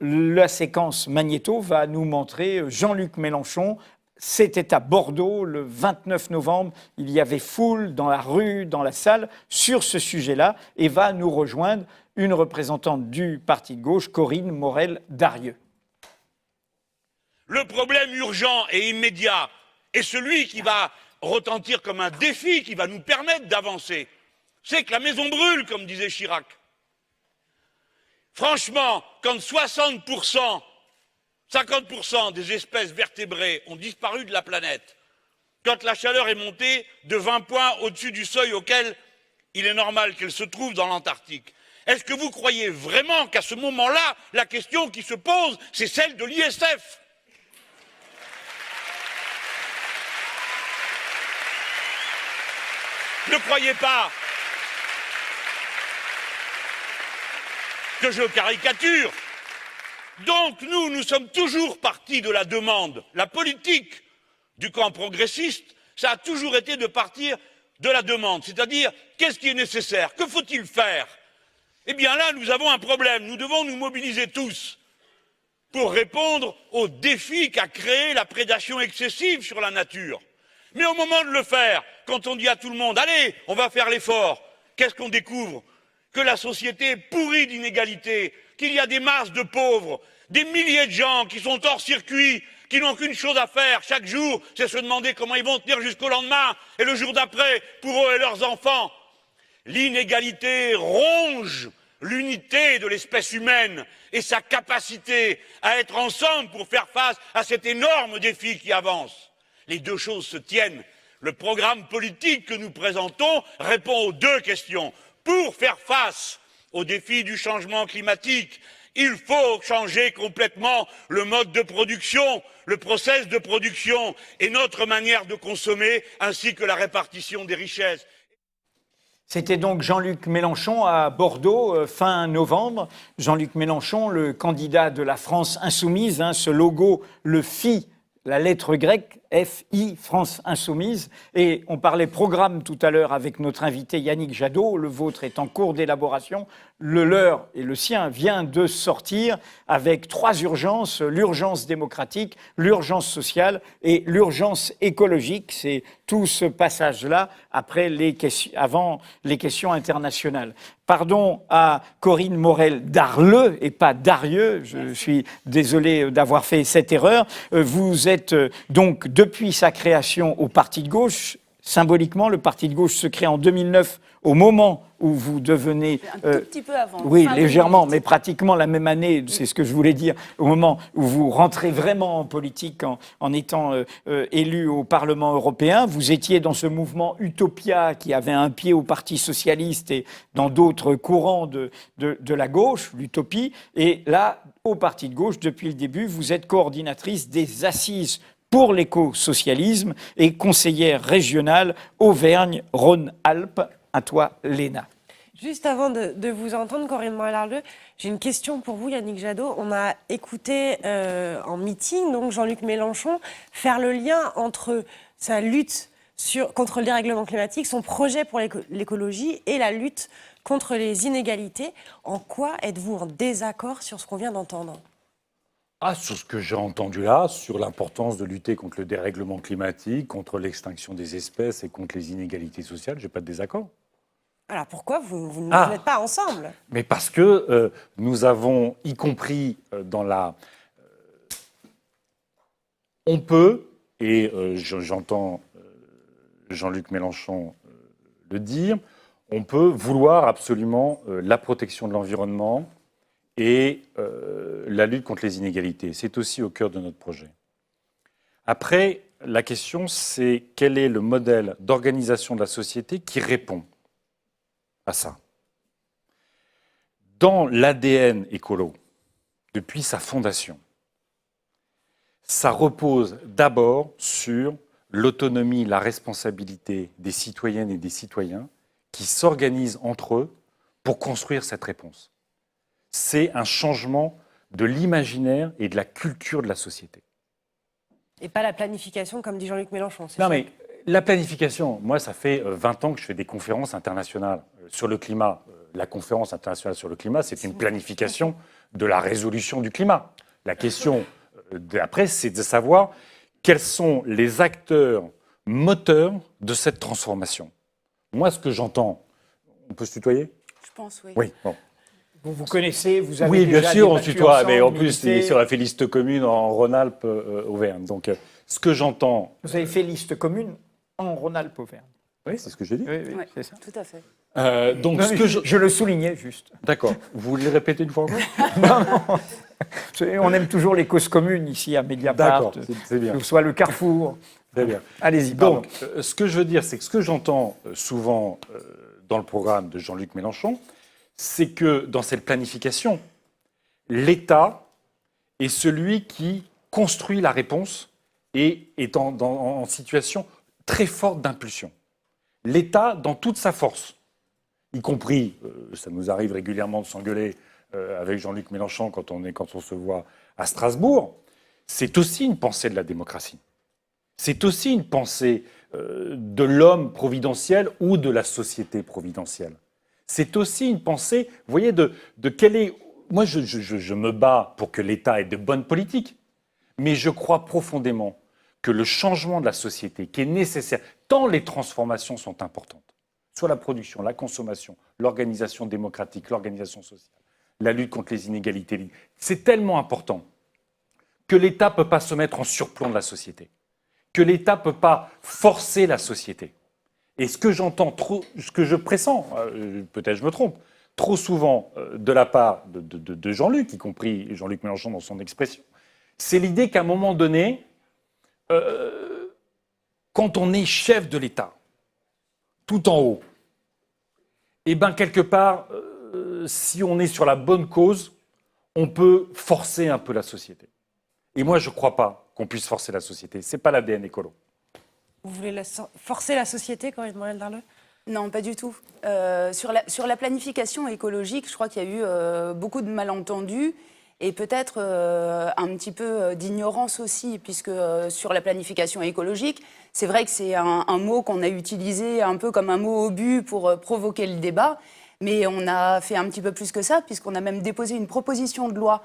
la séquence magnéto va nous montrer Jean-Luc Mélenchon. C'était à Bordeaux le 29 novembre. Il y avait foule dans la rue, dans la salle, sur ce sujet-là. Et va nous rejoindre une représentante du parti de gauche, Corinne Morel-Darieux. Le problème urgent et immédiat est celui qui va retentir comme un défi, qui va nous permettre d'avancer. C'est que la maison brûle, comme disait Chirac. Franchement, quand 50% des espèces vertébrées ont disparu de la planète, quand la chaleur est montée de 20 points au-dessus du seuil auquel il est normal qu'elle se trouve dans l'Antarctique, est-ce que vous croyez vraiment qu'à ce moment-là, la question qui se pose, c'est celle de l'ISF ? Ne croyez pas que je caricature. Donc nous sommes toujours partis de la demande. La politique du camp progressiste, ça a toujours été de partir de la demande. C'est-à-dire, qu'est-ce qui est nécessaire? Que faut-il faire? Eh bien là, nous avons un problème. Nous devons nous mobiliser tous pour répondre au défi qu'a créé la prédation excessive sur la nature. Mais au moment de le faire, quand on dit à tout le monde « Allez, on va faire l'effort », qu'est-ce qu'on découvre? Que la société est pourrie d'inégalités, qu'il y a des masses de pauvres, des milliers de gens qui sont hors circuit, qui n'ont qu'une chose à faire chaque jour, c'est se demander comment ils vont tenir jusqu'au lendemain et le jour d'après pour eux et leurs enfants. L'inégalité ronge l'unité de l'espèce humaine et sa capacité à être ensemble pour faire face à cet énorme défi qui avance. Les deux choses se tiennent. Le programme politique que nous présentons répond aux deux questions. Pour faire face au défi du changement climatique, il faut changer complètement le mode de production, le process de production et notre manière de consommer, ainsi que la répartition des richesses. C'était donc Jean-Luc Mélenchon à Bordeaux, fin novembre. Jean-Luc Mélenchon, le candidat de la France insoumise, ce logo, le FI, la lettre grecque, FI, France Insoumise. Et on parlait programme tout à l'heure avec notre invité Yannick Jadot. Le vôtre est en cours d'élaboration. Le leur et le sien vient de sortir avec 3 urgences. L'urgence démocratique, l'urgence sociale et l'urgence écologique. C'est tout ce passage-là avant les questions internationales. Pardon à Corinne Morel-Darleux et pas Darieux. Je suis désolé d'avoir fait cette erreur. Vous êtes donc, depuis sa création au Parti de gauche, symboliquement, le Parti de gauche se crée en 2009, au moment où vous devenez... Un tout petit peu avant. Oui, légèrement, mais pratiquement la même année, c'est ce que je voulais dire, au moment où vous rentrez vraiment en politique en étant élu au Parlement européen. Vous étiez dans ce mouvement Utopia qui avait un pied au Parti socialiste et dans d'autres courants de la gauche, l'utopie. Et là, au Parti de gauche, depuis le début, vous êtes coordinatrice des assises pour l'écosocialisme et conseillère régionale Auvergne-Rhône-Alpes. À toi, Léna. Juste avant de vous entendre, Corinne Morel-Darleux, j'ai une question pour vous, Yannick Jadot. On a écouté en meeting donc Jean-Luc Mélenchon faire le lien entre sa lutte contre le dérèglement climatique, son projet pour l'écologie et la lutte contre les inégalités. En quoi êtes-vous en désaccord sur ce qu'on vient d'entendre ? Sur ce que j'ai entendu là, sur l'importance de lutter contre le dérèglement climatique, contre l'extinction des espèces et contre les inégalités sociales, j'ai pas de désaccord. Alors pourquoi vous n'êtes pas ensemble? Mais parce que nous avons, y compris dans la... on peut, et j'entends Jean-Luc Mélenchon le dire, on peut vouloir absolument la protection de l'environnement, et la lutte contre les inégalités. C'est aussi au cœur de notre projet. Après, la question, c'est quel est le modèle d'organisation de la société qui répond à ça. Dans l'ADN écolo, depuis sa fondation, ça repose d'abord sur l'autonomie, la responsabilité des citoyennes et des citoyens qui s'organisent entre eux pour construire cette réponse. C'est un changement de l'imaginaire et de la culture de la société. Et pas la planification, comme dit Jean-Luc Mélenchon. Non, mais la planification, moi, ça fait 20 ans que je fais des conférences internationales sur le climat. La conférence internationale sur le climat, c'est une planification de la résolution du climat. La question d'après, c'est de savoir quels sont les acteurs moteurs de cette transformation. Moi, ce que j'entends, on peut se tutoyer ? Je pense, oui. Oui, bon. Vous connaissez, vous avez Oui, bien déjà sûr, on se débattu tutoie, ensemble, mais en plus, milité. on a fait liste commune en Rhône-Alpes, Auvergne. Donc, ce que j'entends... Vous avez fait liste commune en Rhône-Alpes-Auvergne. Oui, c'est ce que j'ai dit. Oui, oui, Ouais, c'est ça. tout à fait. Donc, Non, ce mais que je le soulignais juste. D'accord. Vous voulez le répéter une fois encore ? On aime toujours les causes communes ici à Mediapart. D'accord, c'est bien. Que ce soit le Carrefour. Très bien. Allez-y, pardon. Donc, ce que je veux dire, c'est que ce que j'entends souvent dans le programme de Jean-Luc Mélenchon, c'est que dans cette planification, l'État est celui qui construit la réponse et est en situation très forte d'impulsion. L'État, dans toute sa force, y compris, ça nous arrive régulièrement de s'engueuler avec Jean-Luc Mélenchon quand on se voit à Strasbourg, c'est aussi une pensée de la démocratie. C'est aussi une pensée de l'homme providentiel ou de la société providentielle. C'est aussi une pensée, vous voyez, de quelle est... Moi, je me bats pour que l'État ait de bonnes politiques, mais je crois profondément que le changement de la société qui est nécessaire, tant les transformations sont importantes, soit la production, la consommation, l'organisation démocratique, l'organisation sociale, la lutte contre les inégalités, c'est tellement important que l'État ne peut pas se mettre en surplomb de la société, que l'État ne peut pas forcer la société. Et ce que j'entends, ce que je pressens, peut-être je me trompe, trop souvent de la part de Jean-Luc, y compris Jean-Luc Mélenchon dans son expression, c'est l'idée qu'à un moment donné, quand on est chef de l'État, tout en haut, et bien quelque part, si on est sur la bonne cause, on peut forcer un peu la société. Et moi, je ne crois pas qu'on puisse forcer la société. Ce n'est pas l'ADN écolo. Vous voulez forcer la société, Corinne Morel-Darleux ? Non, pas du tout. Sur la planification écologique, je crois qu'il y a eu beaucoup de malentendus et peut-être un petit peu d'ignorance aussi, puisque sur la planification écologique, c'est vrai que c'est un mot qu'on a utilisé un peu comme un mot obus pour provoquer le débat, mais on a fait un petit peu plus que ça, puisqu'on a même déposé une proposition de loi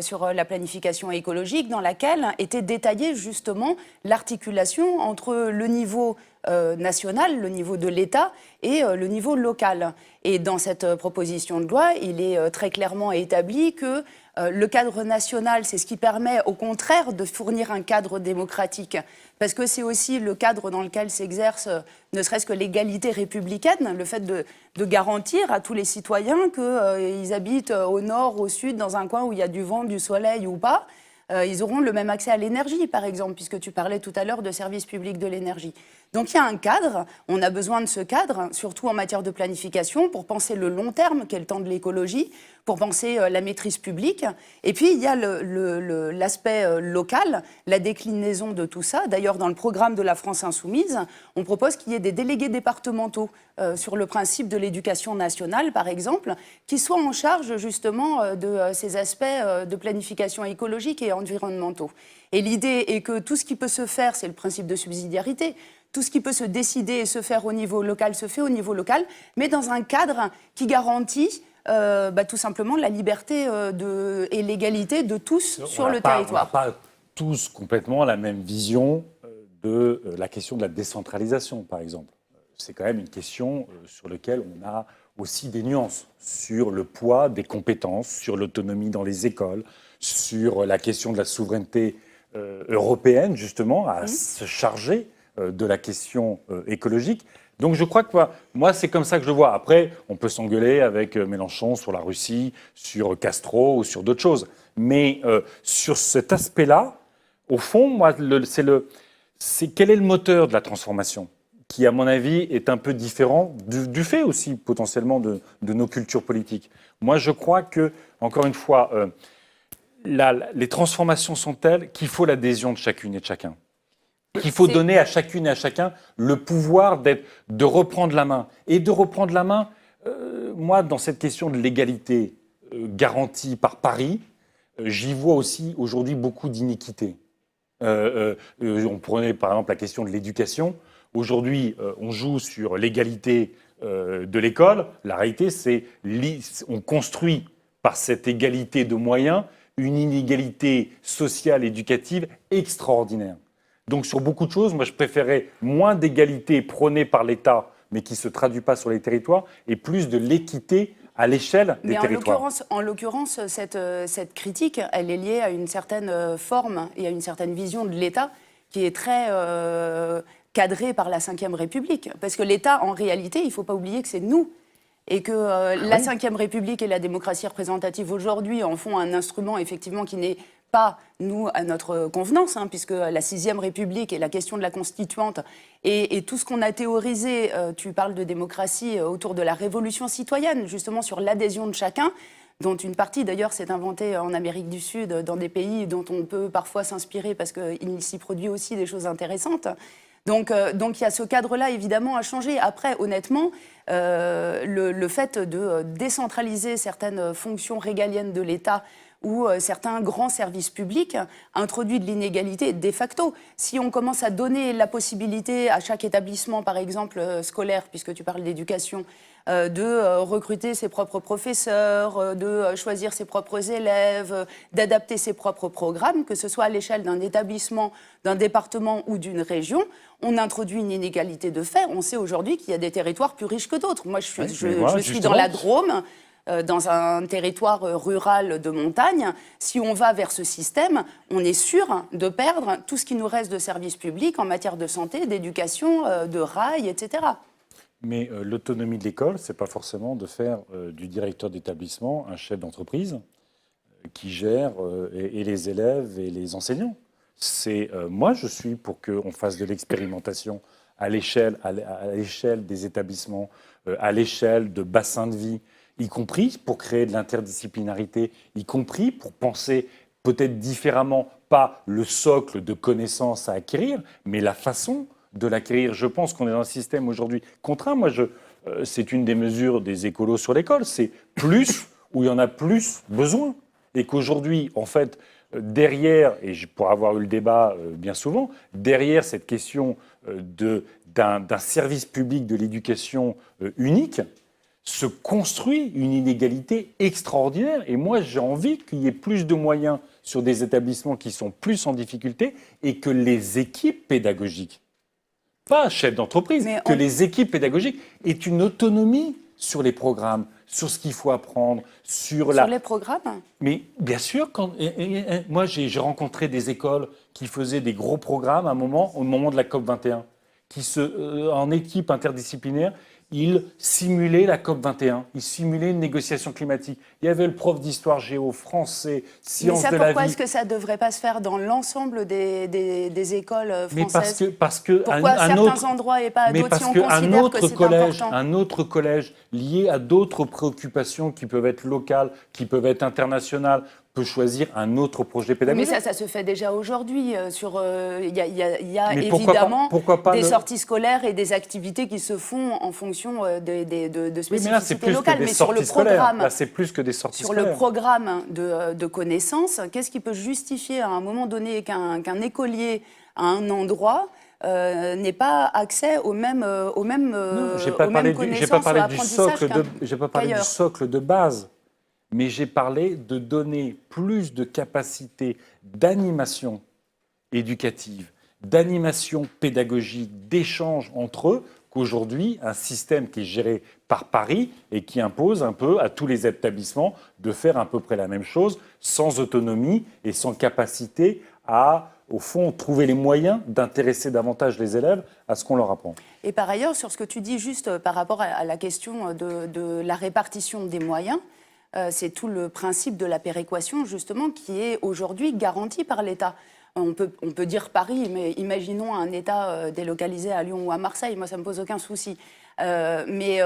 sur la planification écologique, dans laquelle était détaillée justement l'articulation entre le niveau national, le niveau de l'État, et le niveau local. Et dans cette proposition de loi, il est très clairement établi que le cadre national, c'est ce qui permet au contraire de fournir un cadre démocratique, parce que c'est aussi le cadre dans lequel s'exerce ne serait-ce que l'égalité républicaine, le fait de garantir à tous les citoyens qu'ils habitent au nord, au sud, dans un coin où il y a du vent, du soleil ou pas, ils auront le même accès à l'énergie, par exemple, puisque tu parlais tout à l'heure de services publics de l'énergie. Donc il y a un cadre, on a besoin de ce cadre, surtout en matière de planification, pour penser le long terme, qui est le temps de l'écologie, pour penser la maîtrise publique. Et puis il y a l'aspect local, la déclinaison de tout ça. D'ailleurs, dans le programme de la France Insoumise, on propose qu'il y ait des délégués départementaux sur le principe de l'éducation nationale, par exemple, qui soient en charge justement de ces aspects de planification écologique et environnementaux. Et l'idée est que tout ce qui peut se faire, c'est le principe de subsidiarité, tout ce qui peut se décider et se faire au niveau local se fait au niveau local, mais dans un cadre qui garantit tout simplement la liberté et l'égalité de tous sur le territoire. On n'a pas tous complètement la même vision de la question de la décentralisation, par exemple. C'est quand même une question sur laquelle on a aussi des nuances, sur le poids des compétences, sur l'autonomie dans les écoles, sur la question de la souveraineté européenne, justement, à se charger de la question écologique. Donc je crois que moi, c'est comme ça que je le vois. Après, on peut s'engueuler avec Mélenchon sur la Russie, sur Castro ou sur d'autres choses. Mais sur cet aspect-là, au fond, moi, c'est quel est le moteur de la transformation qui, à mon avis, est un peu différent du fait aussi, potentiellement, de nos cultures politiques. Moi, je crois que, encore une fois, les transformations sont telles qu'il faut l'adhésion de chacune et de chacun. Qu'il faut donner à chacune et à chacun le pouvoir de reprendre la main. Et de reprendre la main, moi, dans cette question de l'égalité garantie par Paris, j'y vois aussi aujourd'hui beaucoup d'iniquité. On prenait par exemple la question de l'éducation. Aujourd'hui, on joue sur l'égalité de l'école. La réalité, c'est on construit par cette égalité de moyens, une inégalité sociale, éducative extraordinaire. Donc sur beaucoup de choses, moi je préférais moins d'égalité prônée par l'État, mais qui ne se traduit pas sur les territoires, et plus de l'équité à l'échelle des territoires. En l'occurrence, cette critique, elle est liée à une certaine forme et à une certaine vision de l'État qui est très cadrée par la Ve République. Parce que l'État, en réalité, il ne faut pas oublier que c'est nous. Et que la Ve République et la démocratie représentative aujourd'hui en font un instrument effectivement qui n'est pas, nous, à notre convenance, puisque la Sixième République et la question de la constituante et tout ce qu'on a théorisé, tu parles de démocratie autour de la révolution citoyenne, justement sur l'adhésion de chacun, dont une partie d'ailleurs s'est inventée en Amérique du Sud, dans des pays dont on peut parfois s'inspirer parce qu'il s'y produit aussi des choses intéressantes. Donc il y a ce cadre-là, évidemment, à changer. Après, honnêtement, le fait de décentraliser certaines fonctions régaliennes de l'État ou certains grands services publics introduit de l'inégalité de facto. Si on commence à donner la possibilité à chaque établissement, par exemple scolaire, puisque tu parles d'éducation, de recruter ses propres professeurs, de choisir ses propres élèves, d'adapter ses propres programmes, que ce soit à l'échelle d'un établissement, d'un département ou d'une région, on introduit une inégalité de fait. On sait aujourd'hui qu'il y a des territoires plus riches que d'autres. Moi, je suis dans la Drôme, dans un territoire rural de montagne. Si on va vers ce système, on est sûr de perdre tout ce qui nous reste de services publics en matière de santé, d'éducation, de rails, etc. Mais l'autonomie de l'école, ce n'est pas forcément de faire du directeur d'établissement un chef d'entreprise qui gère et les élèves et les enseignants. Moi, je suis pour qu'on fasse de l'expérimentation à l'échelle des établissements, à l'échelle de bassins de vie, y compris pour créer de l'interdisciplinarité, y compris pour penser peut-être différemment, pas le socle de connaissances à acquérir, mais la façon de l'acquérir. Je pense qu'on est dans un système aujourd'hui contraint. Moi, c'est une des mesures des écolos sur l'école, c'est plus où il y en a plus besoin. Et qu'aujourd'hui, en fait, derrière, et pour avoir eu le débat bien souvent, derrière cette question d'un service public de l'éducation unique, se construit une inégalité extraordinaire. Et moi, j'ai envie qu'il y ait plus de moyens sur des établissements qui sont plus en difficulté et que les équipes pédagogiques, pas chefs d'entreprise, les équipes pédagogiques aient une autonomie sur les programmes, sur ce qu'il faut apprendre, sur les programmes. Mais bien sûr, moi j'ai rencontré des écoles qui faisaient des gros programmes au moment de la COP21, en équipe interdisciplinaire, ils simulaient la COP21, ils simulaient une négociation climatique. Il y avait le prof d'histoire géo, français, sciences de la vie. Mais pourquoi est-ce que ça ne devrait pas se faire dans l'ensemble des écoles françaises? Mais parce que pourquoi certains endroits et pas à d'autres si on considère que c'est important? Un autre collège lié à d'autres préoccupations qui peuvent être locales, qui peuvent être internationales, peut choisir un autre projet pédagogique. Mais ça se fait déjà aujourd'hui. Il y a évidemment des sorties scolaires et des activités qui se font en fonction de spécificités locales. Mais sur le programme, là, c'est plus que des sorties scolaires. Sur le programme de connaissances, qu'est-ce qui peut justifier à un moment donné qu'un écolier à un endroit n'ait pas accès aux mêmes connaissances, j'ai pas parlé du socle de base. Mais j'ai parlé de donner plus de capacité d'animation éducative, d'animation pédagogique, d'échange entre eux, qu'aujourd'hui, un système qui est géré par Paris et qui impose un peu à tous les établissements de faire à peu près la même chose, sans autonomie et sans capacité à, au fond, trouver les moyens d'intéresser davantage les élèves à ce qu'on leur apprend. Et par ailleurs, sur ce que tu dis juste par rapport à la question de la répartition des moyens, c'est tout le principe de la péréquation, justement, qui est aujourd'hui garanti par l'État. On peut dire Paris, mais imaginons un État délocalisé à Lyon ou à Marseille. Moi, ça ne me pose aucun souci. Mais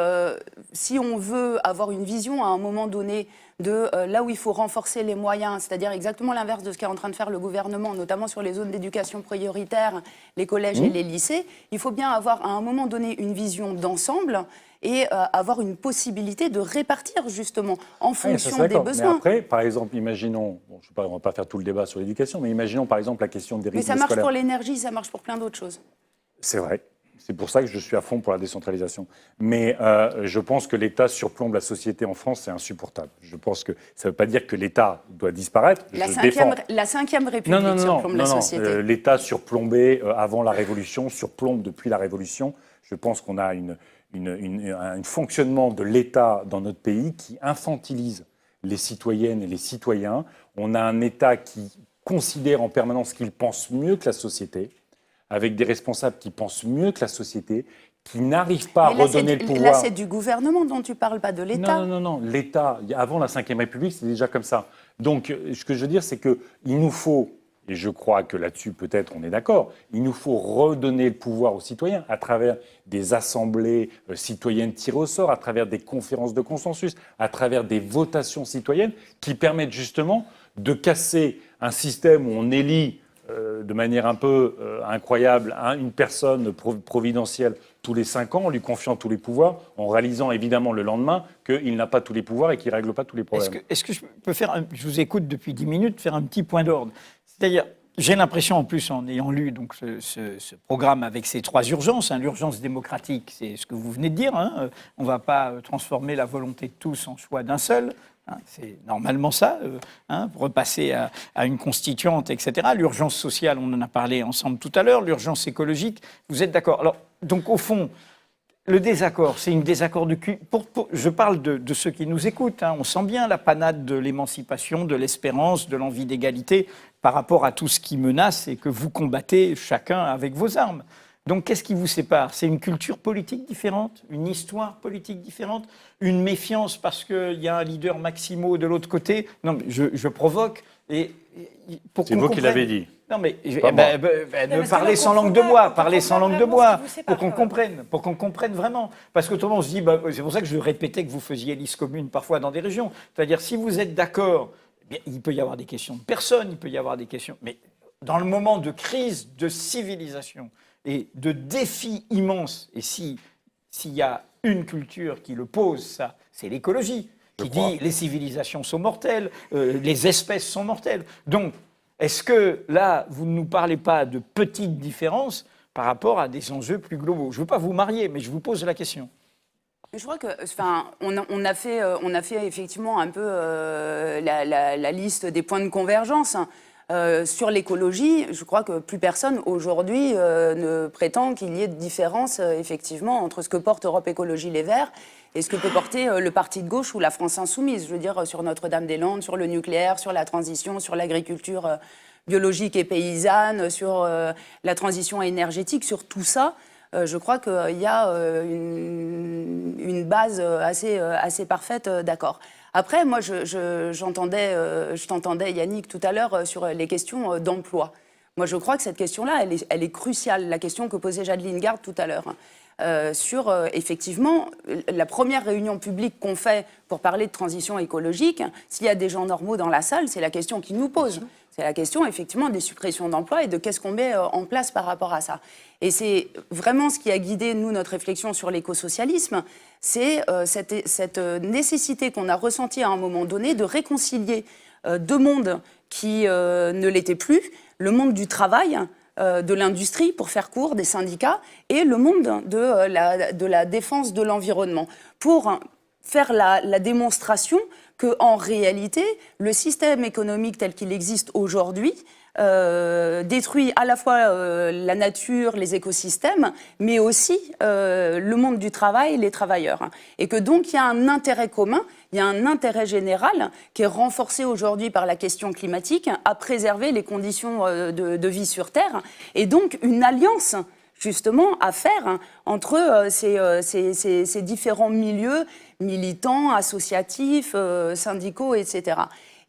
si on veut avoir une vision à un moment donné de là où il faut renforcer les moyens, c'est-à-dire exactement l'inverse de ce qu'est en train de faire le gouvernement, notamment sur les zones d'éducation prioritaire, les collèges et les lycées, il faut bien avoir à un moment donné une vision d'ensemble et avoir une possibilité de répartir justement en fonction des besoins. Mais après, par exemple, imaginons, on ne va pas faire tout le débat sur l'éducation, mais imaginons par exemple la question des rythmes scolaires. Mais ça marche pour l'énergie, ça marche pour plein d'autres choses. C'est vrai. C'est pour ça que je suis à fond pour la décentralisation. Mais je pense que l'État surplombe la société en France, c'est insupportable. Je pense que ça ne veut pas dire que l'État doit disparaître. La cinquième République surplombe la société. L'État surplombé avant la Révolution, surplombe depuis la Révolution. Je pense qu'on a un fonctionnement de l'État dans notre pays qui infantilise les citoyennes et les citoyens. On a un État qui considère en permanence qu'il pense mieux que la société, avec des responsables qui pensent mieux que la société, qui n'arrivent pas à redonner le pouvoir. Là, c'est du gouvernement dont tu parles, pas de l'État. Non. L'État, avant la Ve République, c'était déjà comme ça. Donc, ce que je veux dire, c'est qu'il nous faut, et je crois que là-dessus, peut-être, on est d'accord, il nous faut redonner le pouvoir aux citoyens à travers des assemblées citoyennes tirées au sort, à travers des conférences de consensus, à travers des votations citoyennes qui permettent justement de casser un système où on élit de manière un peu incroyable une personne providentielle tous les 5 ans, en lui confiant tous les pouvoirs, en réalisant évidemment le lendemain qu'il n'a pas tous les pouvoirs et qu'il ne règle pas tous les problèmes. Est-ce que je peux faire, je vous écoute depuis 10 minutes, faire un petit point d'ordre? C'est-à-dire, j'ai l'impression, en plus, en ayant lu donc, ce programme avec ces 3 urgences, l'urgence démocratique, c'est ce que vous venez de dire, on ne va pas transformer la volonté de tous en choix d'un seul. C'est normalement ça, repasser à une constituante, etc. L'urgence sociale, on en a parlé ensemble tout à l'heure. L'urgence écologique, vous êtes d'accord? Alors, donc, au fond, le désaccord, c'est une désaccord de cul. Je parle de ceux qui nous écoutent. On sent bien la panade de l'émancipation, de l'espérance, de l'envie d'égalité par rapport à tout ce qui menace et que vous combattez chacun avec vos armes. Donc, qu'est-ce qui vous sépare? C'est une culture politique différente, une histoire politique différente, une méfiance parce qu'il y a un leader Maximo de l'autre côté. Non, mais je provoque. C'est vous qui l'avez dit. Non, mais parlez sans langue de bois, parlez sans langue de bois, pour qu'on comprenne vraiment. Parce qu'autrement, on se dit, c'est pour ça que je répétais que vous faisiez liste commune parfois dans des régions. C'est-à-dire, si vous êtes d'accord, il peut y avoir des questions de personnes, il peut y avoir des questions. Mais dans le moment de crise de civilisation, et de défis immenses. Et s'il y a une culture qui le pose, ça, c'est l'écologie, qui dit les civilisations sont mortelles, les espèces sont mortelles. Donc, est-ce que là, vous ne nous parlez pas de petites différences par rapport à des enjeux plus globaux? Je ne veux pas vous marier, mais je vous pose la question. Je crois que, on a fait effectivement un peu la liste des points de convergence. Sur l'écologie, je crois que plus personne aujourd'hui ne prétend qu'il y ait de différence effectivement entre ce que porte Europe Écologie Les Verts et ce que peut porter le parti de gauche ou la France Insoumise. Je veux dire, sur Notre-Dame-des-Landes, sur le nucléaire, sur la transition, sur l'agriculture biologique et paysanne, sur la transition énergétique, sur tout ça. Je crois qu'il y a une base assez parfaite d'accord. Après, moi, je t'entendais, Yannick, tout à l'heure sur les questions d'emploi. Moi, je crois que cette question-là, elle est cruciale, la question que posait Jadelyne Garde tout à l'heure. Sur, effectivement, la première réunion publique qu'on fait pour parler de transition écologique, s'il y a des gens normaux dans la salle, c'est la question qu'ils nous posent. C'est la question, effectivement, des suppressions d'emplois et de qu'est-ce qu'on met en place par rapport à ça. Et c'est vraiment ce qui a guidé, nous, notre réflexion sur l'écosocialisme, c'est cette nécessité qu'on a ressentie à un moment donné de réconcilier deux mondes qui ne l'étaient plus, le monde du travail, de l'industrie, pour faire court, des syndicats, et le monde de la défense de l'environnement, pour faire la démonstration qu'en réalité, le système économique tel qu'il existe aujourd'hui détruit à la fois la nature, les écosystèmes, mais aussi le monde du travail, les travailleurs. Et que donc il y a un intérêt commun, il y a un intérêt général qui est renforcé aujourd'hui par la question climatique à préserver les conditions de vie sur Terre. Et donc une alliance justement à faire entre ces différents milieux militants, associatifs, syndicaux, etc.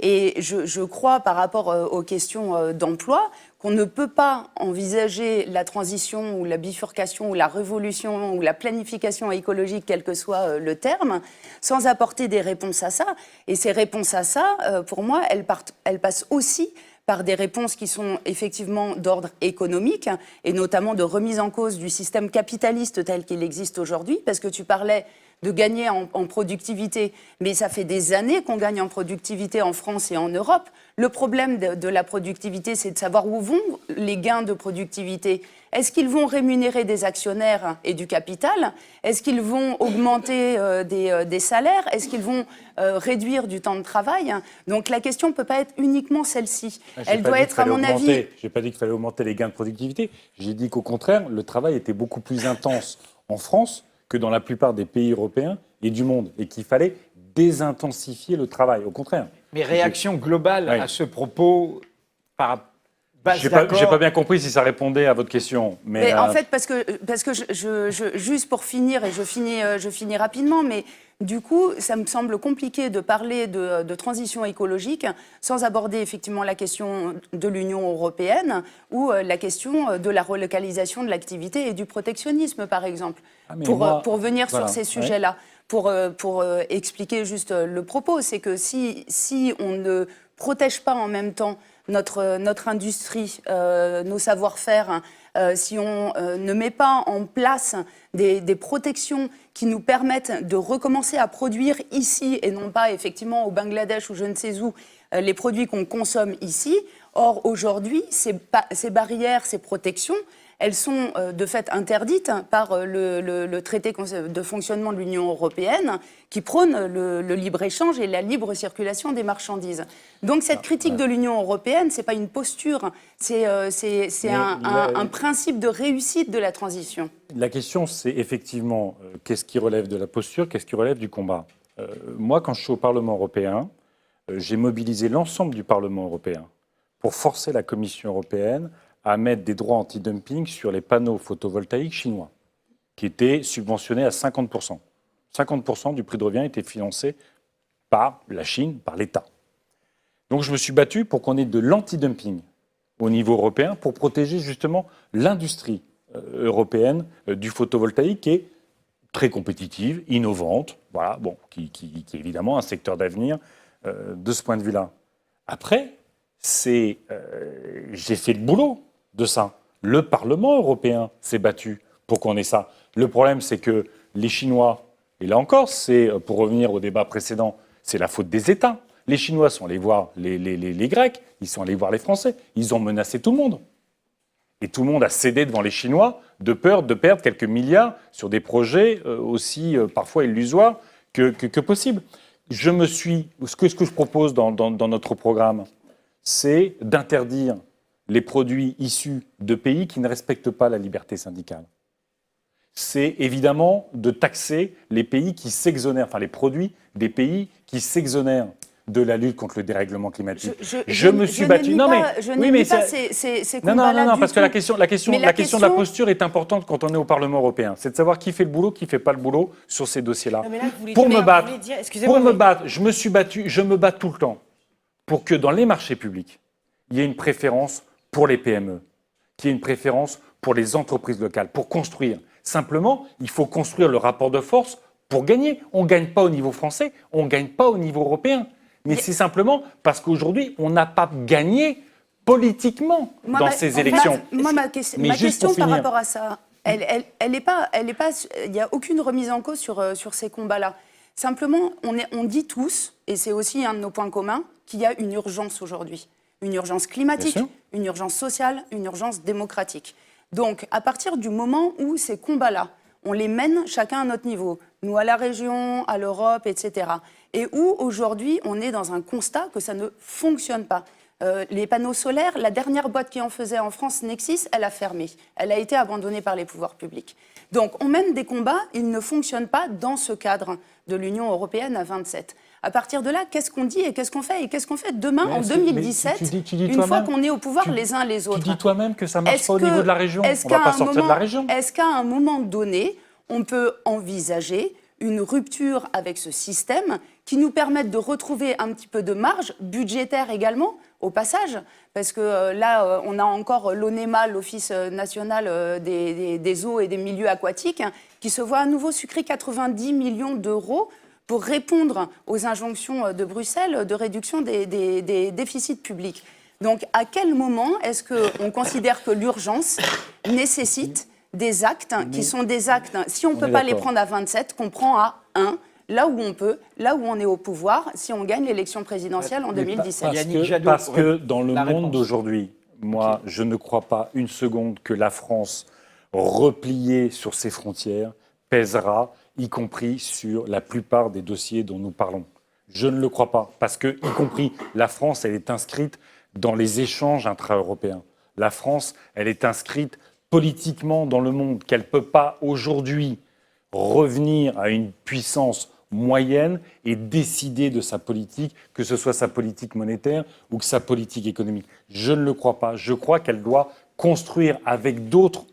Et je crois, par rapport aux questions d'emploi, qu'on ne peut pas envisager la transition ou la bifurcation ou la révolution ou la planification écologique, quel que soit le terme, sans apporter des réponses à ça. Et ces réponses à ça, pour moi, elles passent aussi par des réponses qui sont effectivement d'ordre économique, et notamment de remise en cause du système capitaliste tel qu'il existe aujourd'hui, parce que tu parlais de gagner en productivité. Mais ça fait des années qu'on gagne en productivité en France et en Europe. Le problème de la productivité, c'est de savoir où vont les gains de productivité. Est-ce qu'ils vont rémunérer des actionnaires et du capital? Est-ce qu'ils vont augmenter des salaires? Est-ce qu'ils vont réduire du temps de travail? Donc la question ne peut pas être uniquement celle-ci. Elle doit être, à mon avis... Je n'ai pas dit qu'il fallait augmenter les gains de productivité. J'ai dit qu'au contraire, le travail était beaucoup plus intense en France que dans la plupart des pays européens et du monde, et qu'il fallait désintensifier le travail, au contraire. Mais réaction globale Oui. à ce propos par base J'ai d'accord. pas bien compris si ça répondait à votre question. Mais en fait, parce que juste pour finir, et je finis rapidement, mais du coup, ça me semble compliqué de parler de transition écologique sans aborder effectivement la question de l'Union européenne ou la question de la relocalisation de l'activité et du protectionnisme, par exemple. Pour venir voilà, sur ces sujets-là, pour expliquer juste le propos, c'est que si on ne protège pas en même temps notre industrie, nos savoir-faire, si on ne met pas en place des protections qui nous permettent de recommencer à produire ici et non pas effectivement au Bangladesh ou je ne sais où, les produits qu'on consomme ici. Or, aujourd'hui, ces barrières, ces protections, elles sont de fait interdites par le traité de fonctionnement de l'Union européenne qui prône le libre-échange et la libre circulation des marchandises. Donc cette critique de l'Union européenne, ce n'est pas une posture, c'est un principe de réussite de la transition. La question, c'est effectivement qu'est-ce qui relève de la posture, qu'est-ce qui relève du combat. Moi, quand je suis au Parlement européen, j'ai mobilisé l'ensemble du Parlement européen pour forcer la Commission européenne à mettre des droits anti-dumping sur les panneaux photovoltaïques chinois, qui étaient subventionnés à 50%. 50% du prix de revient était financé par la Chine, par l'État. Donc je me suis battu pour qu'on ait de l'anti-dumping au niveau européen pour protéger justement l'industrie européenne du photovoltaïque qui est très compétitive, innovante, voilà, bon, qui est évidemment un secteur d'avenir de ce point de vue-là. Après, j'ai fait le boulot de ça. Le Parlement européen s'est battu pour qu'on ait ça. Le problème, c'est que les Chinois, et là encore, c'est, pour revenir au débat précédent, c'est la faute des États. Les Chinois sont allés voir les Grecs, ils sont allés voir les Français, ils ont menacé tout le monde. Et tout le monde a cédé devant les Chinois de peur de perdre quelques milliards sur des projets aussi parfois illusoires que possible. Ce que je propose dans notre programme, c'est d'interdire les produits issus de pays qui ne respectent pas la liberté syndicale. C'est évidemment de taxer les pays qui s'exonèrent, enfin les produits des pays qui s'exonèrent de la lutte contre le dérèglement climatique. Je me suis battu. Non, mais je n'ai pas ces combats-là. Non, parce que la question de la posture est importante quand on est au Parlement européen. C'est de savoir qui fait le boulot, qui ne fait pas le boulot sur ces dossiers-là. Pour me battre, je me suis battu, je me bats tout le temps pour que dans les marchés publics, il y ait une préférence pour les PME, qu'il y ait une préférence pour les entreprises locales, pour construire. Simplement, il faut construire le rapport de force pour gagner. On ne gagne pas au niveau français, on ne gagne pas au niveau européen. Mais c'est simplement parce qu'aujourd'hui, on n'a pas gagné politiquement dans ces élections. Ma question par rapport à ça, il n'y a aucune remise en cause sur ces combats-là. Simplement, on dit tous, et c'est aussi un de nos points communs, qu'il y a une urgence aujourd'hui. Une urgence climatique, une urgence sociale, une urgence démocratique. Donc, à partir du moment où ces combats-là, on les mène chacun à notre niveau, nous à la région, à l'Europe, etc., et où aujourd'hui on est dans un constat que ça ne fonctionne pas. Les panneaux solaires, la dernière boîte qui en faisait en France, Nexis, elle a fermé. Elle a été abandonnée par les pouvoirs publics. Donc on mène des combats, ils ne fonctionnent pas dans ce cadre de l'Union européenne à 27. À partir de là, qu'est-ce qu'on dit et qu'est-ce qu'on fait? Et qu'est-ce qu'on fait demain, en 2017, une fois qu'on est au pouvoir les uns les autres? Tu dis toi-même que ça ne marche pas au niveau de la région. On ne va pas sortir de la région. Est-ce qu'à un moment donné, on peut envisager une rupture avec ce système qui nous permette de retrouver un petit peu de marge budgétaire également, au passage, parce que là, on a encore l'ONEMA, l'Office national des eaux et des milieux aquatiques, qui se voit à nouveau sucrer 90 millions d'euros pour répondre aux injonctions de Bruxelles de réduction des déficits publics. Donc, à quel moment est-ce qu'on considère que l'urgence nécessite des actes qui sont des actes, si on ne peut pas les prendre à 27, qu'on prend à là où on peut, là où on est au pouvoir, si on gagne l'élection présidentielle en 2017. Yannick Jadot, Parce que dans le la monde réponse. d'aujourd'hui, moi, je ne crois pas une seconde que la France, repliée sur ses frontières, pèsera, y compris sur la plupart des dossiers dont nous parlons. Je ne le crois pas, parce que, y compris, la France, elle est inscrite dans les échanges intra-européens. La France, elle est inscrite politiquement dans le monde, qu'elle ne peut pas aujourd'hui revenir à une puissance moyenne et décider de sa politique, que ce soit sa politique monétaire ou que sa politique économique. Je ne le crois pas. Je crois qu'elle doit construire avec d'autres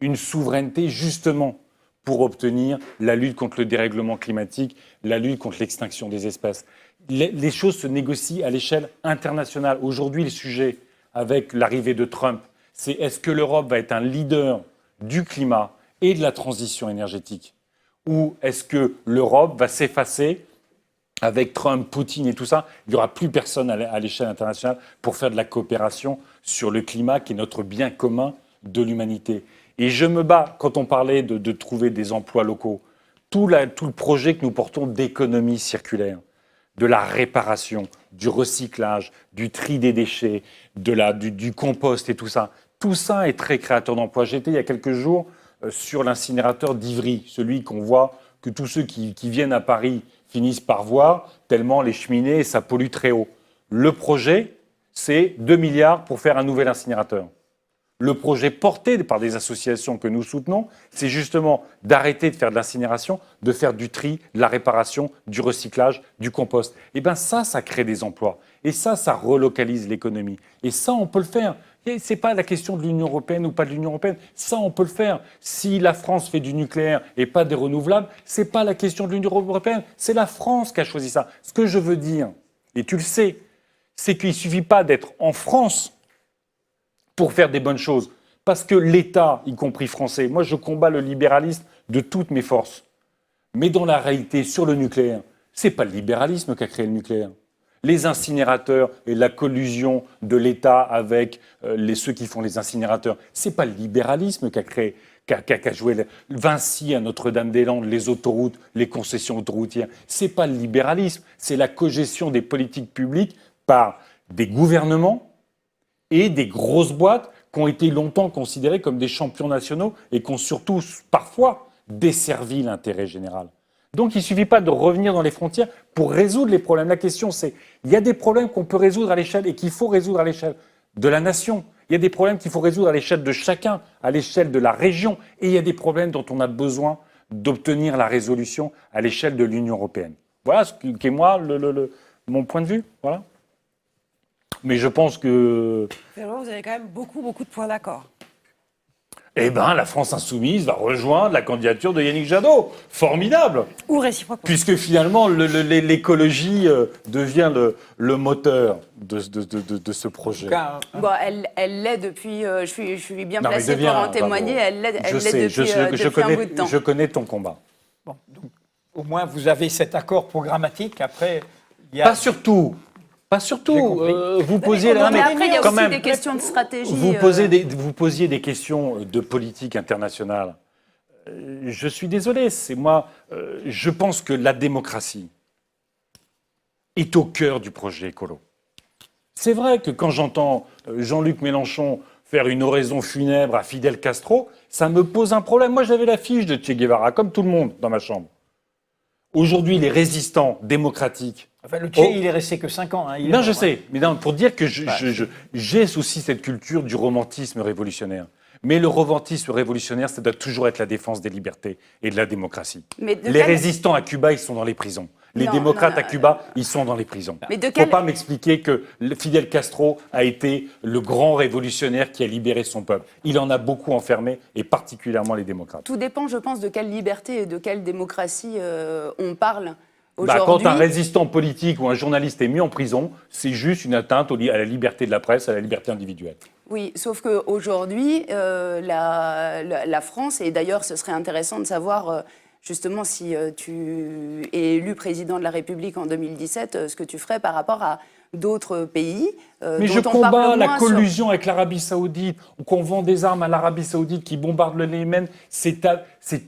une souveraineté justement pour obtenir la lutte contre le dérèglement climatique, la lutte contre l'extinction des espèces. Les choses se négocient à l'échelle internationale. Aujourd'hui, le sujet, avec l'arrivée de Trump, c'est est-ce que l'Europe va être un leader du climat et de la transition énergétique ? Ou est-ce que l'Europe va s'effacer avec Trump, Poutine et tout ça? Il n'y aura plus personne à l'échelle internationale pour faire de la coopération sur le climat qui est notre bien commun de l'humanité. Et je me bats, quand on parlait de trouver des emplois locaux, tout le projet que nous portons d'économie circulaire, de la réparation, du recyclage, du tri des déchets, du compost et tout ça est très créateur d'emplois. J'étais il y a quelques jours sur l'incinérateur d'Ivry, celui qu'on voit que tous ceux qui viennent à Paris finissent par voir, tellement les cheminées, ça pollue très haut. Le projet, c'est 2 milliards pour faire un nouvel incinérateur. Le projet porté par des associations que nous soutenons, c'est justement d'arrêter de faire de l'incinération, de faire du tri, de la réparation, du recyclage, du compost. Et bien ça crée des emplois. Et ça relocalise l'économie. Et ça, on peut le faire. Ce n'est pas la question de l'Union européenne ou pas de l'Union européenne. Ça, on peut le faire. Si la France fait du nucléaire et pas des renouvelables, ce n'est pas la question de l'Union européenne. C'est la France qui a choisi ça. Ce que je veux dire, et tu le sais, c'est qu'il ne suffit pas d'être en France pour faire des bonnes choses. Parce que l'État, y compris français, moi je combats le libéralisme de toutes mes forces. Mais dans la réalité, sur le nucléaire, ce n'est pas le libéralisme qui a créé le nucléaire. Les incinérateurs et la collusion de l'État avec ceux qui font les incinérateurs, ce n'est pas le libéralisme qui a joué Vinci à Notre-Dame-des-Landes, les autoroutes, les concessions autoroutières. Ce n'est pas le libéralisme, c'est la cogestion des politiques publiques par des gouvernements et des grosses boîtes qui ont été longtemps considérées comme des champions nationaux et qui ont surtout, parfois, desservi l'intérêt général. Donc il ne suffit pas de revenir dans les frontières pour résoudre les problèmes. La question, c'est il y a des problèmes qu'on peut résoudre à l'échelle et qu'il faut résoudre à l'échelle de la nation. Il y a des problèmes qu'il faut résoudre à l'échelle de chacun, à l'échelle de la région. Et il y a des problèmes dont on a besoin d'obtenir la résolution à l'échelle de l'Union européenne. Voilà ce qu'est moi mon point de vue. Voilà. Mais je pense que... Finalement, vous avez quand même beaucoup de points d'accord. Eh bien, la France insoumise va rejoindre la candidature de Yannick Jadot. Formidable. Ou réciproquement. Puisque finalement, l'écologie devient le moteur de ce projet. Bon, elle l'est depuis... je suis bien placée pour en témoigner. Elle l'est depuis un bout de temps. Je connais ton combat. Bon, donc, au moins, vous avez cet accord programmatique. Après, il y a... Pas surtout. Vous posiez mais après, il y a aussi des questions de stratégie. Vous posiez des questions de politique internationale. Je suis désolé, je pense que la démocratie est au cœur du projet écolo. C'est vrai que quand j'entends Jean-Luc Mélenchon faire une oraison funèbre à Fidel Castro, ça me pose un problème. Moi, j'avais l'affiche de Che Guevara, comme tout le monde, dans ma chambre. Aujourd'hui, les résistants démocratiques... Enfin, le Che, il est resté que 5 ans. Hein, non, je sais. Mais non, pour dire que j'ai aussi cette culture du romantisme révolutionnaire. Mais le romantisme révolutionnaire, ça doit toujours être la défense des libertés et de la démocratie. Les résistants à Cuba, ils sont dans les prisons. Les démocrates à Cuba, ils sont dans les prisons. Il ne faut pas m'expliquer que Fidel Castro a été le grand révolutionnaire qui a libéré son peuple. Il en a beaucoup enfermé, et particulièrement les démocrates. Tout dépend, je pense, de quelle liberté et de quelle démocratie on parle. Quand un résistant politique ou un journaliste est mis en prison, c'est juste une atteinte à la liberté de la presse, à la liberté individuelle. Oui, sauf qu'aujourd'hui, la France, et d'ailleurs ce serait intéressant de savoir justement si tu es élu président de la République en 2017, ce que tu ferais par rapport à d'autres pays. Mais dont je on combats parle la moins sur- collusion avec l'Arabie Saoudite, ou qu'on vend des armes à l'Arabie Saoudite qui bombarde le Yémen. C'est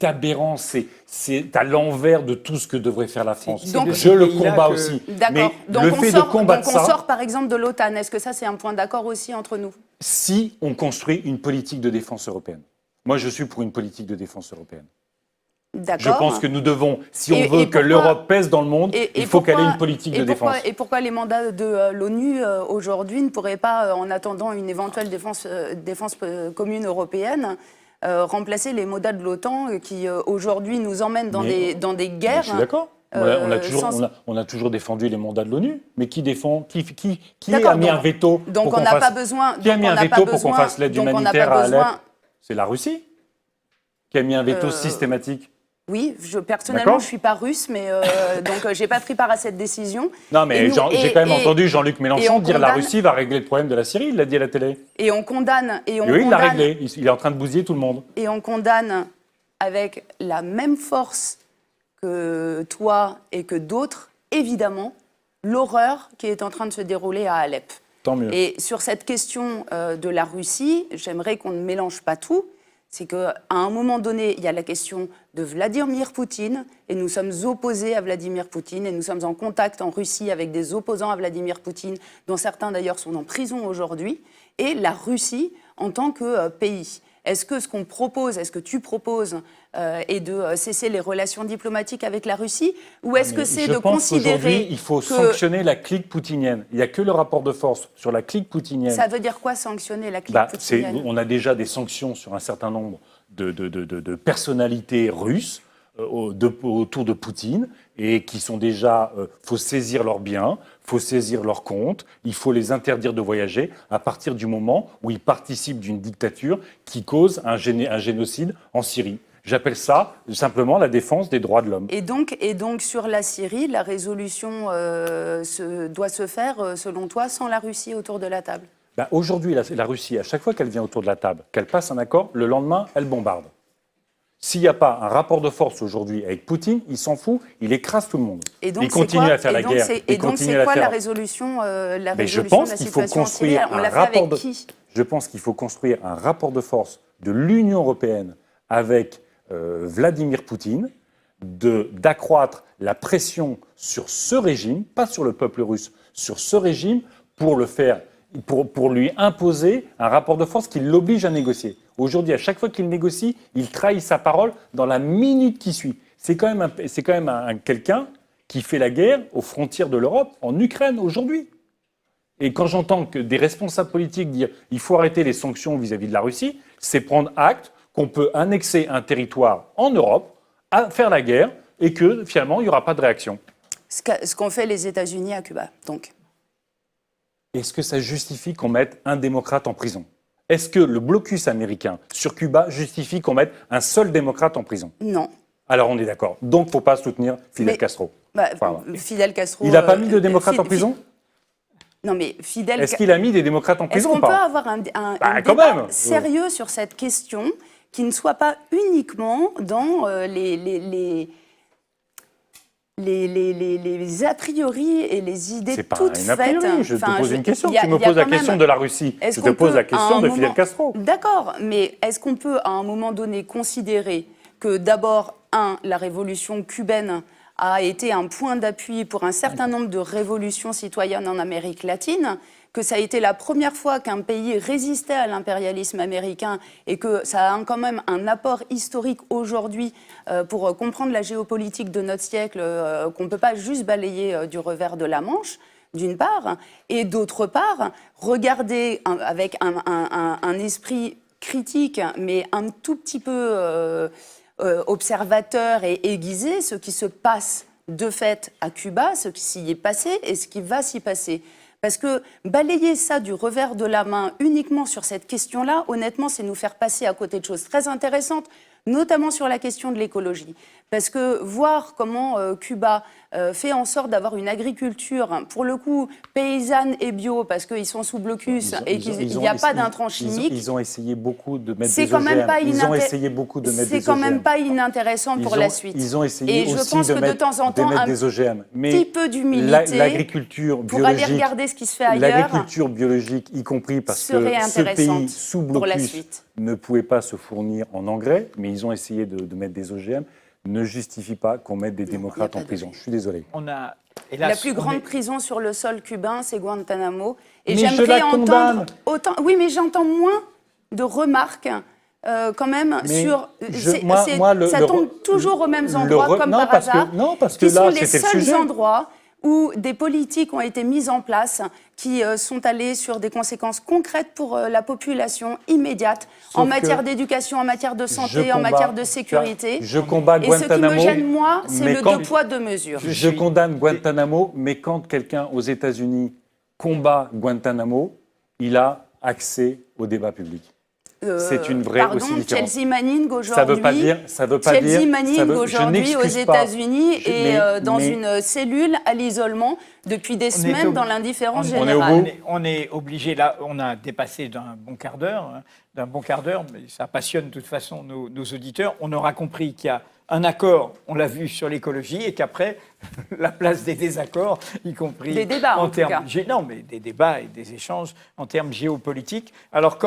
aberrant, c'est à l'envers de tout ce que devrait faire la France. Donc- Je le pays-là combats que- aussi. D'accord. Mais Donc le on fait sort, de combattre donc on ça, sort par exemple de l'OTAN. Est-ce que ça c'est un point d'accord aussi entre nous? si on construit une politique de défense européenne. Moi, je suis pour une politique de défense européenne. D'accord. Je pense que nous devons, si on Et veut que pourquoi- l'Europe pèse dans le monde, il faut qu'elle ait une politique de défense. Et pourquoi les mandats de l'ONU aujourd'hui ne pourraient pas, en attendant une éventuelle défense commune européenne, remplacer les mandats de l'OTAN qui aujourd'hui nous emmènent dans Mais- des Mais guerres? je suis d'accord. On a toujours défendu les mandats de l'ONU, mais qui défend, qui D'accord, a mis un veto donc pour on qu'on n'a pas fasse, besoin. qui a donc mis on un n'a veto pas pour qu'on besoin- fasse l'aide donc on n'a humanitaire pas à Alep? besoin- C'est la Russie qui a mis un veto systématique. Oui, personnellement, D'accord. je suis pas russe, mais donc j'ai pas pris part à cette décision. Non, mais Et nous- j'ai quand même entendu Jean-Luc et Mélenchon on dire la condamne- Russie va régler le problème de la Syrie. Il l'a dit à la télé. Et on condamne. Et on Et oui, il l'a condamne- réglé. Il est en train de bousiller tout le monde. Et on condamne avec la même force que toi et que d'autres, évidemment, l'horreur qui est en train de se dérouler à Alep. Tant mieux. Et sur cette question de la Russie, j'aimerais qu'on ne mélange pas tout. C'est qu'à un moment donné, il y a la question de Vladimir Poutine, et nous sommes opposés à Vladimir Poutine, et nous sommes en contact en Russie avec des opposants à Vladimir Poutine, dont certains d'ailleurs sont en prison aujourd'hui, et la Russie en tant que pays. Est-ce que ce qu'on propose, est-ce que tu proposes, est de cesser les relations diplomatiques avec la Russie, ou est-ce que c'est Je de pense qu'aujourd'hui, considérer il faut que sanctionner la clique poutinienne. Il n'y a que le rapport de force sur la clique poutinienne. ça veut dire quoi sanctionner la clique Bah, poutinienne? on a déjà des sanctions sur un certain nombre de personnalités russes autour de Poutine et qui sont déjà, faut saisir leurs biens, faut saisir leurs comptes, il faut les interdire de voyager à partir du moment où ils participent d'une dictature qui cause un génocide en Syrie. J'appelle ça simplement la défense des droits de l'homme. Et donc sur la Syrie, la résolution doit se faire, selon toi, sans la Russie autour de la table? Bah, aujourd'hui, la Russie, à chaque fois qu'elle vient autour de la table, qu'elle passe un accord, le lendemain, elle bombarde. S'il n'y a pas un rapport de force aujourd'hui avec Poutine, il s'en fout, il écrase tout le monde. Et donc, il continue à faire la guerre. Et donc, c'est quoi la résolution, Mais je de pense la qu'il faut situation en Syrie? construire On un l'a fait rapport avec qui? Je pense qu'il faut construire un rapport de force de l'Union européenne avec Vladimir Poutine, d'accroître la pression sur ce régime, pas sur le peuple russe, sur ce régime, pour le faire, pour lui imposer un rapport de force qui l'oblige à négocier. Aujourd'hui, à chaque fois qu'il négocie, il trahit sa parole dans la minute qui suit. C'est quand même quelqu'un qui fait la guerre aux frontières de l'Europe, en Ukraine aujourd'hui. Et quand j'entends que des responsables politiques dire il faut arrêter les sanctions vis-à-vis de la Russie, c'est prendre acte qu'on peut annexer un territoire en Europe, à faire la guerre, et que finalement, il n'y aura pas de réaction. Ce qu'ont fait les États-Unis à Cuba, donc. Est-ce que ça justifie qu'on mette un démocrate en prison? Est-ce que le blocus américain sur Cuba justifie qu'on mette un seul démocrate en prison? Non. Alors on est d'accord. Donc il ne faut pas soutenir Fidel Mais- Castro. Bah, Voilà. Fidel Castro. Il n'a pas mis de démocrates en prison? Non, mais Fidel. Est-ce qu'il a mis des démocrates en Est-ce prison qu'on ou peut pas? avoir un quand débat même. sérieux sur cette question qui ne soit pas uniquement dans les a priori et les idées C'est pas toutes une a faites? priori. Je te Enfin, pose une question. il y a- Tu me il y a poses la quand question même- de la Russie. Est-ce Je te qu'on pose peut, la à question un de moment- Fidel Castro. D'accord, mais est-ce qu'on peut, à un moment donné, considérer que d'abord, la révolution cubaine a été un point d'appui pour un certain nombre de révolutions citoyennes en Amérique latine, que ça a été la première fois qu'un pays résistait à l'impérialisme américain et que ça a quand même un apport historique aujourd'hui pour comprendre la géopolitique de notre siècle, qu'on ne peut pas juste balayer du revers de la Manche, d'une part, et d'autre part, regarder avec un esprit critique, mais un tout petit peu observateur et aiguisé, ce qui se passe de fait à Cuba, ce qui s'y est passé et ce qui va s'y passer. Parce que balayer ça du revers de la main uniquement sur cette question-là, honnêtement, c'est nous faire passer à côté de choses très intéressantes, notamment sur la question de l'écologie. Parce que voir comment Cuba fait en sorte d'avoir une agriculture, pour le coup, paysanne et bio, parce qu'ils sont sous blocus et qu'il n'y a pas d'intrants chimiques. Ils ont essayé beaucoup de mettre C'est des quand même OGM. pas Ils ont essayé beaucoup de mettre des OGM. C'est quand même pas inintéressant pour la suite. Ils ont essayé et je aussi pense de que mettre, de temps en temps, un des OGM. Mais petit peu d'humilité l'agriculture pour biologique, aller regarder ce qui se fait ailleurs l'agriculture biologique, y compris parce que serait ce intéressante pays sous pour la blocus suite. ne pouvait pas se fournir en engrais, mais ils ont essayé de mettre des OGM, ne justifie pas qu'on mette des démocrates en prison. Je suis désolé. On a, La hélas, plus on grande est- prison sur le sol cubain, c'est Guantanamo. Et Mais je j'aimerais la entendre condamne. autant. Oui, mais j'entends moins de remarques. Quand même, Mais sur. Ça le tombe toujours aux mêmes endroits, comme par hasard. Non, parce que qui là, sont les c'était le seuls sujet. endroits où des politiques ont été mises en place qui sont allées sur des conséquences concrètes pour la population immédiate, Sauf en matière que d'éducation, en matière de santé, je en combats- matière de sécurité. Je combats Et ce qui Guantanamo. me gêne, moi, c'est mais le quand- deux poids, deux mesures. Je condamne Guantanamo, mais quand quelqu'un aux États-Unis combat Guantanamo, il a accès au débat public. C'est une vraie Pardon, aussi différence. Chelsea Manning aujourd'hui. Ça veut pas dire. Chelsea je Manning aujourd'hui aux n'excuse pas. États-Unis et dans mais- une cellule à l'isolement depuis des semaines dans l'indifférence on est au générale. bout. On est obligé, là, on a dépassé d'un bon quart d'heure, mais ça passionne de toute façon nos auditeurs. On aura compris qu'il y a un accord, on l'a vu, sur l'écologie, et qu'après, la place des désaccords, y compris Des débats, en tout termes cas. Non, mais des débats et des échanges en termes géopolitiques. Alors, comme